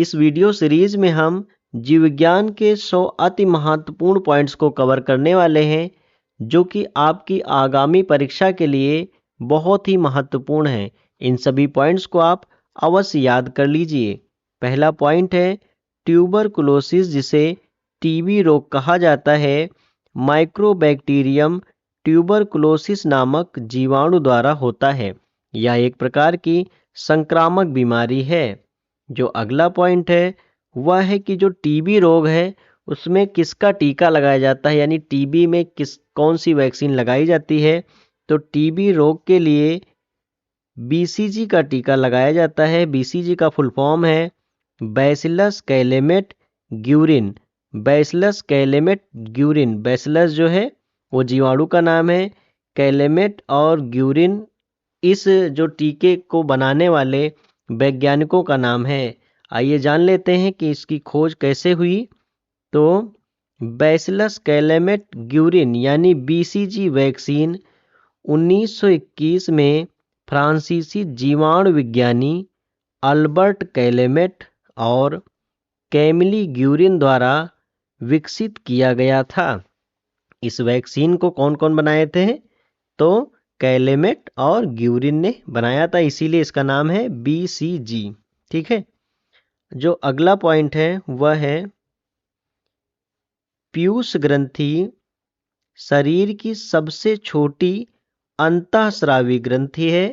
इस video series में हम जीव विज्ञान के 100 अति महत्वपूर्ण पॉइंट्स को कवर करने वाले हैं, जो कि आपकी आगामी परीक्षा के लिए बहुत ही महत्वपूर्ण है। इन सभी पॉइंट्स को आप अवश्य याद कर लीजिए। पहला पॉइंट है ट्यूबरकुलोसिस, जिसे टीबी रोग कहा जाता है। माइक्रोबैक्टीरियम ट्यूबरकुलोसिस नामक जीवाणु द्वारा होता है। यह एक प्रकार की संक्रामक बीमारी है। जो अगला पॉइंट है वह है कि जो टीबी रोग है उसमें किसका टीका लगाया जाता है, यानी टीबी में कौन सी वैक्सीन लगाई जाती है। तो टीबी रोग के लिए बीसीजी का टीका लगाया जाता है। बीसीजी का फुल फॉर्म है bacillus Calmette Guerin. Bacillus Calmette Guerin, bacillus जो है वो जीवाणु का नाम है, कैलेमेट और ग्यूरिन इस जो टीके को बनाने वाले वैज्ञानिकों का नाम है। आइए जान लेते हैं कि इसकी खोज कैसे हुई। तो बैसिलस कैलेमेट ग्यूरिन यानी बीसीजी वैक्सीन 1921 में फ्रांसीसी जीवाणु विज्ञानी अल्बर्ट कैलेमेट और कैमिली ग्यूरिन द्वारा विकसित किया गया था। इस वैक्सीन को कौन कौन बनाए थे? तो कैलेमेट और ग्यूरिन ने बनाया था, इसीलिए इसका नाम है बीसीजी। ठीक है। जो अगला पॉइंट है वह है पीयूष ग्रंथि शरीर की सबसे छोटी अंतःस्रावी ग्रंथि है।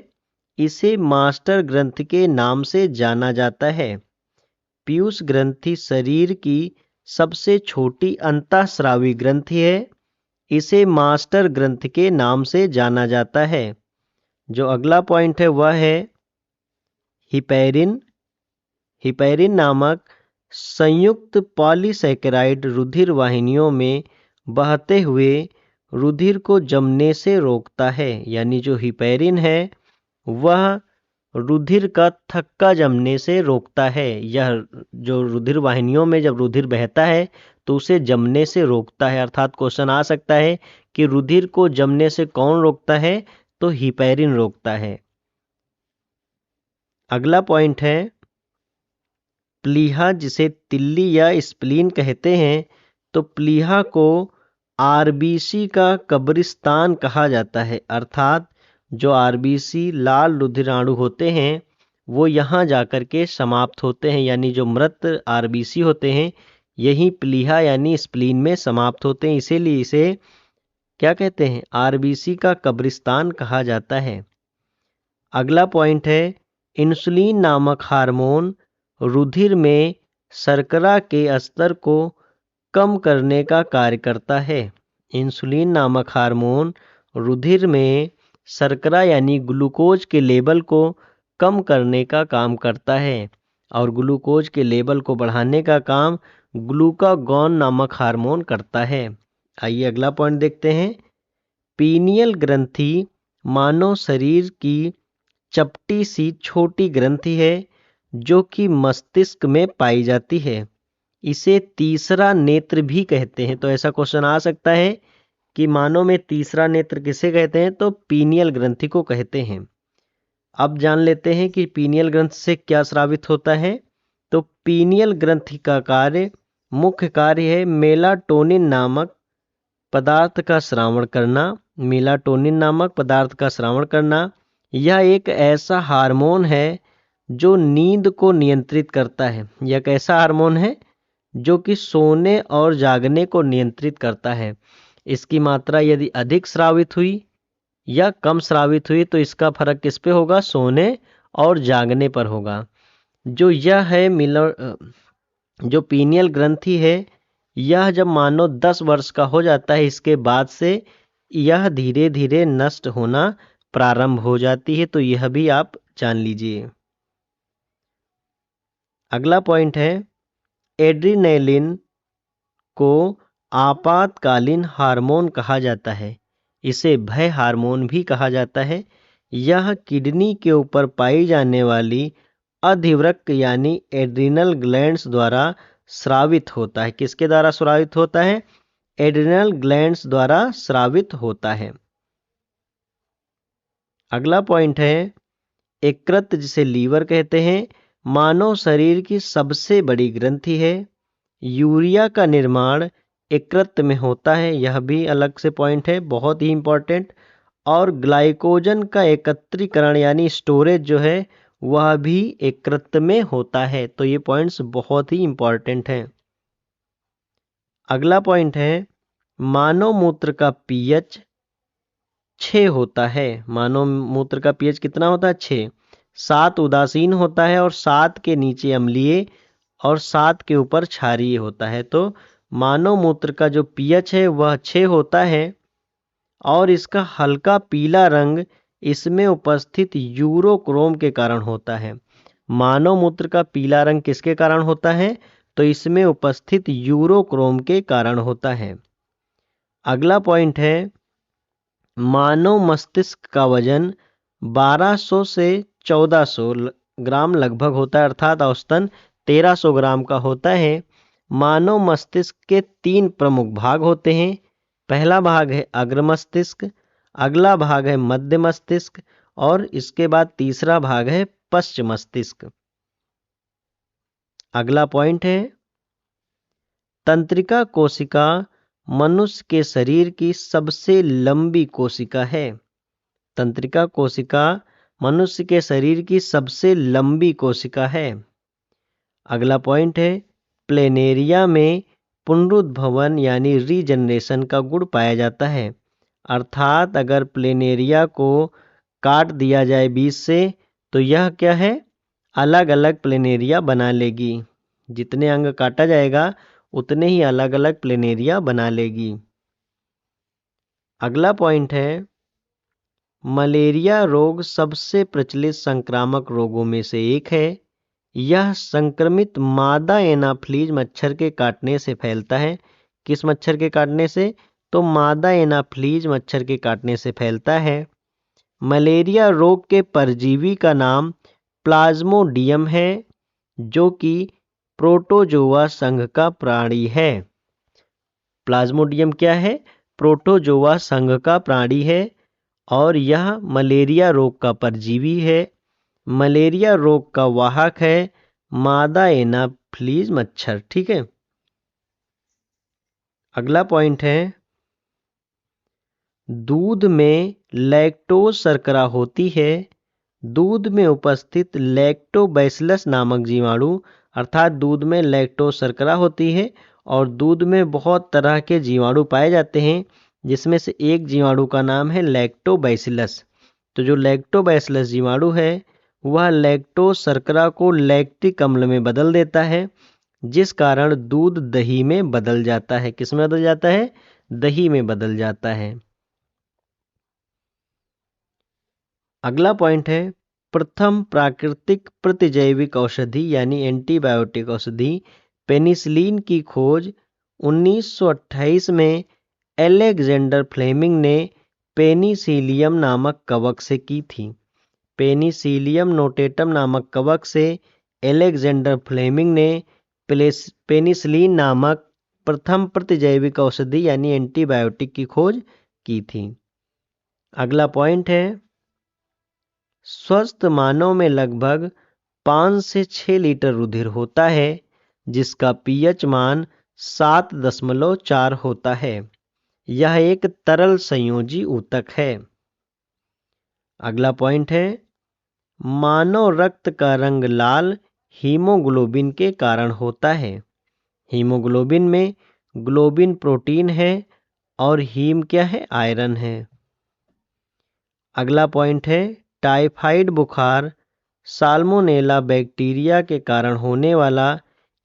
इसे मास्टर ग्रंथि के नाम से जाना जाता है। पीयूष ग्रंथि शरीर की सबसे छोटी अंतःस्रावी ग्रंथि है। इसे मास्टर ग्रंथि के नाम से जाना जाता है। जो अगला पॉइंट है वह है हिपैरिन। हिपैरिन नामक संयुक्त पॉलीसैकेराइड रुधिर वाहिनियों में बहते हुए रुधिर को जमने से रोकता है। यानी जो हिपैरिन है वह रुधिर का थक्का जमने से रोकता है। यह जो रुधिर वाहिनियों में जब रुधिर बहता है तो उसे जमने से रोकता है। अर्थात क्वेश्चन आ सकता है कि रुधिर को जमने से कौन रोकता है? तो हिपैरिन रोकता है। अगला पॉइंट है प्लीहा, जिसे तिल्ली या स्प्लीन कहते हैं। तो प्लीहा को आरबीसी का कब्रिस्तान कहा जाता है। अर्थात जो आरबीसी लाल रुधिराणु होते हैं वो यहाँ जाकर के समाप्त होते हैं, यानी जो मृत आरबीसी होते हैं यही प्लीहा यानी स्प्लीन में समाप्त होते हैं। इसीलिए इसे क्या कहते हैं? आरबीसी का कब्रिस्तान कहा जाता है। अगला पॉइंट है इंसुलिन नामक हार्मोन रुधिर में शर्करा के स्तर को कम करने का कार्य करता है। इंसुलिन नामक हार्मोन रुधिर में शर्करा यानी ग्लूकोज के लेवल को कम करने का काम करता है, और ग्लूकोज के लेवल को बढ़ाने का काम ग्लूकागॉन नामक हार्मोन करता है। आइए अगला पॉइंट देखते हैं। पीनियल ग्रंथि मानव शरीर की चपटी सी छोटी ग्रंथि है जो कि मस्तिष्क में पाई जाती है। इसे तीसरा नेत्र भी कहते हैं। तो ऐसा क्वेश्चन आ सकता है कि मानव में तीसरा नेत्र किसे कहते हैं? तो पीनियल ग्रंथि को कहते हैं। अब जान लेते हैं कि पीनियल ग्रंथि से क्या स्रावित होता है। तो पीनियल ग्रंथि का मुख्य कार्य है मेलाटोनिन नामक पदार्थ का स्रावण करना। मेलाटोनिन नामक पदार्थ का स्रावण करना यह एक ऐसा हार्मोन है जो नींद को नियंत्रित करता है। यह एक ऐसा हार्मोन है जो कि सोने और जागने को नियंत्रित करता है। इसकी मात्रा यदि अधिक स्रावित हुई या कम स्रावित हुई तो इसका फर्क किस पे होगा? सोने और जागने पर होगा। जो यह है जो पीनियल ग्रंथि है यह जब मानव 10 वर्ष का हो जाता है इसके बाद से यह धीरे धीरे नष्ट होना प्रारंभ हो जाती है। तो यह भी आप जान लीजिए। अगला पॉइंट है एड्रीनलिन को आपातकालीन हार्मोन कहा जाता है। इसे भय हार्मोन भी कहा जाता है। यह किडनी के ऊपर पाई जाने वाली अधिवृक्क यानी एड्रिनल ग्लैंड्स द्वारा स्रावित होता है। किसके द्वारा स्रावित होता है? एड्रिनल ग्लैंड्स द्वारा स्रावित होता है। अगला पॉइंट है यकृत, जिसे लीवर कहते हैं। मानव शरीर की सबसे बड़ी ग्रंथि है। यूरिया का निर्माण यकृत में होता है, यह भी अलग से पॉइंट है, बहुत ही इंपॉर्टेंट। और ग्लाइकोजन का एकत्रीकरण यानी स्टोरेज जो है वह भी यकृत में होता है। तो ये पॉइंट्स बहुत ही इंपॉर्टेंट हैं। अगला पॉइंट है मानव मूत्र का पीएच 6 होता है। मानव मूत्र का पीएच कितना होता है? 6। 7 उदासीन होता है और 7 के नीचे अम्लीय और 7 के ऊपर क्षारीय होता है। तो मानव मूत्र का जो पीएच है वह 6 होता है और इसका हल्का पीला रंग इसमें उपस्थित यूरोक्रोम के कारण होता है। मानव मूत्र का पीला रंग किसके कारण होता है? तो इसमें उपस्थित यूरोक्रोम के कारण होता है। अगला पॉइंट है मानव मस्तिष्क का वजन 1200 से 1400 ग्राम लगभग होता है, अर्थात औसतन 1300 ग्राम का होता है। मानव मस्तिष्क के 3 प्रमुख भाग होते हैं। पहला भाग है अग्र मस्तिष्क, अगला भाग है मध्य मस्तिष्क और इसके बाद तीसरा भाग है पश्च मस्तिष्क। अगला पॉइंट है तंत्रिका कोशिका मनुष्य के शरीर की सबसे लंबी कोशिका है। तंत्रिका कोशिका मनुष्य के शरीर की सबसे लंबी कोशिका है। अगला पॉइंट है प्लेनेरिया में पुनरुद्भवन यानी रीजनरेशन का गुण पाया जाता है। अर्थात अगर प्लेनेरिया को काट दिया जाए बीच से तो यह क्या है? अलग अलग प्लेनेरिया बना लेगी। जितने अंग काटा जाएगा उतने ही अलग अलग प्लेनेरिया बना लेगी। अगला पॉइंट है मलेरिया रोग सबसे प्रचलित संक्रामक रोगों में से एक है। यह संक्रमित मादा एनाफ्लीज मच्छर के काटने से फैलता है। किस मच्छर के काटने से? तो मादा एनाफ्लीज मच्छर के काटने से फैलता है। मलेरिया रोग के परजीवी का नाम प्लाज्मोडियम है जो कि प्रोटोजोआ संघ का प्राणी है। प्लाज्मोडियम क्या है? प्रोटोजोआ संघ का प्राणी है और यह मलेरिया रोग का परजीवी है। मलेरिया रोग का वाहक है मादा एनाफ्लीज मच्छर। ठीक है। अगला पॉइंट है दूध में लैक्टोज शर्करा होती है। दूध में उपस्थित लैक्टोबैसिलस नामक जीवाणु, अर्थात दूध में लैक्टोज शर्करा होती है और दूध में बहुत तरह के जीवाणु पाए जाते हैं जिसमें से एक जीवाणु का नाम है लैक्टोबैसिलस। तो जो लैक्टोबैसिलस जीवाणु है वह लैक्टोज शर्करा को लैक्टिक अम्ल में बदल देता है जिस कारण दूध दही में बदल जाता है। किस में बदल जाता है? दही में बदल जाता है। अगला पॉइंट है प्रथम प्राकृतिक प्रतिजैविक औषधि यानी एंटीबायोटिक औषधि पेनिसिलिन की खोज 1928 में एलेक्जेंडर फ्लेमिंग ने पेनिसिलियम नामक कवक से की थी। पेनिसिलियम नोटेटम नामक कवक से एलेक्जेंडर फ्लेमिंग ने पेनिसिलिन नामक प्रथम प्रतिजैविक औषधि यानी एंटीबायोटिक की खोज की थी। अगला पॉइंट है स्वस्थ मानव में लगभग 5 से 6 लीटर रुधिर होता है जिसका पीएच मान 7.4 होता है। यह एक तरल संयोजी ऊतक है। अगला पॉइंट है मानव रक्त का रंग लाल हीमोग्लोबिन के कारण होता है। हीमोग्लोबिन में ग्लोबिन प्रोटीन है और हीम क्या है? आयरन है। अगला पॉइंट है टाइफाइड बुखार साल्मोनेला बैक्टीरिया के कारण होने वाला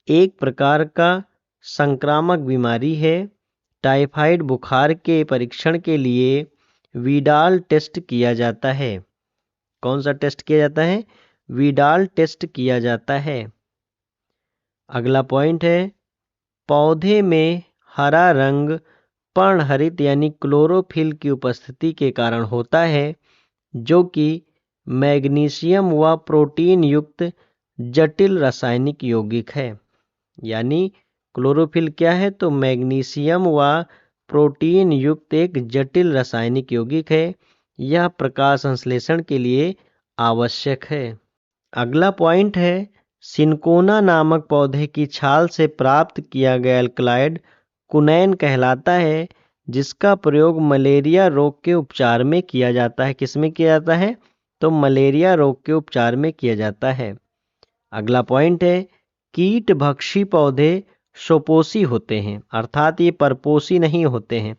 एक प्रकार का संक्रामक बीमारी है। टाइफाइड बुखार के परीक्षण के लिए विडाल टेस्ट किया जाता है। कौन सा टेस्ट किया जाता है? विडाल टेस्ट किया जाता है। अगला पॉइंट है पौधे में हरा रंग पर्णहरित यानी क्लोरोफिल की उपस्थिति के कारण होता है जो कि मैग्नीशियम व प्रोटीन युक्त जटिल रासायनिक यौगिक है। यानी क्लोरोफिल क्या है? तो मैग्नीशियम व प्रोटीन युक्त एक जटिल रासायनिक यौगिक है। यह प्रकाश संश्लेषण के लिए आवश्यक है। अगला पॉइंट है सिनकोना नामक पौधे की छाल से प्राप्त किया गया एल्कलॉइड कुनैन कहलाता है, जिसका प्रयोग मलेरिया रोग के उपचार में किया जाता है। किस में किया जाता है? तो मलेरिया रोग के उपचार में किया जाता है। अगला पॉइंट है, कीट भक्षी पौधे स्वपोषी होते हैं, अर्थात ये परपोषी नहीं होते हैं।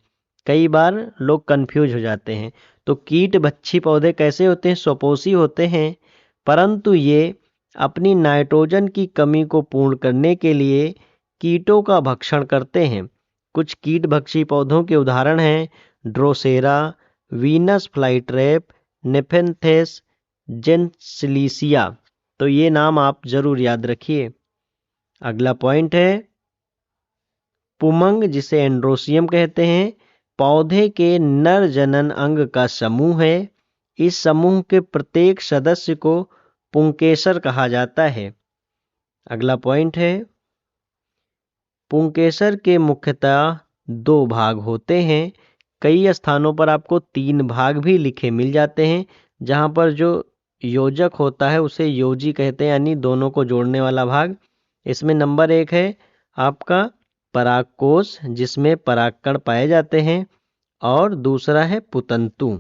कई बार लोग कंफ्यूज हो जाते हैं। तो कीट भक्षी पौधे कैसे होते हैं? स्वपोषी होते हैं, परंतु ये अपनी नाइट्रोजन की कमी को पूर्ण करने के लिए कीटों का भक्षण करते हैं। कुछ कीट भक्षी पौधों के उदाहरण हैं ड्रोसेरा, वीनस फ्लाईट्रैप, नेफेंथेस, जेनसिलिसिया। तो ये नाम आप जरूर याद रखिए। अगला पॉइंट है, पुमंग जिसे एंड्रोसियम कहते हैं, पौधे के नर जनन अंग का समूह है। इस समूह के प्रत्येक सदस्य को पुंकेसर कहा जाता है। अगला पॉइंट है, पुंकेसर के मुख्यतः 2 भाग होते हैं। कई स्थानों पर आपको 3 भाग भी लिखे मिल जाते हैं, जहां पर जो योजक होता है उसे योजी कहते हैं, यानी दोनों को जोड़ने वाला भाग। इसमें नंबर 1 है आपका परागकोश, जिसमें परागकण पाए जाते हैं, और दूसरा है पुतंतु।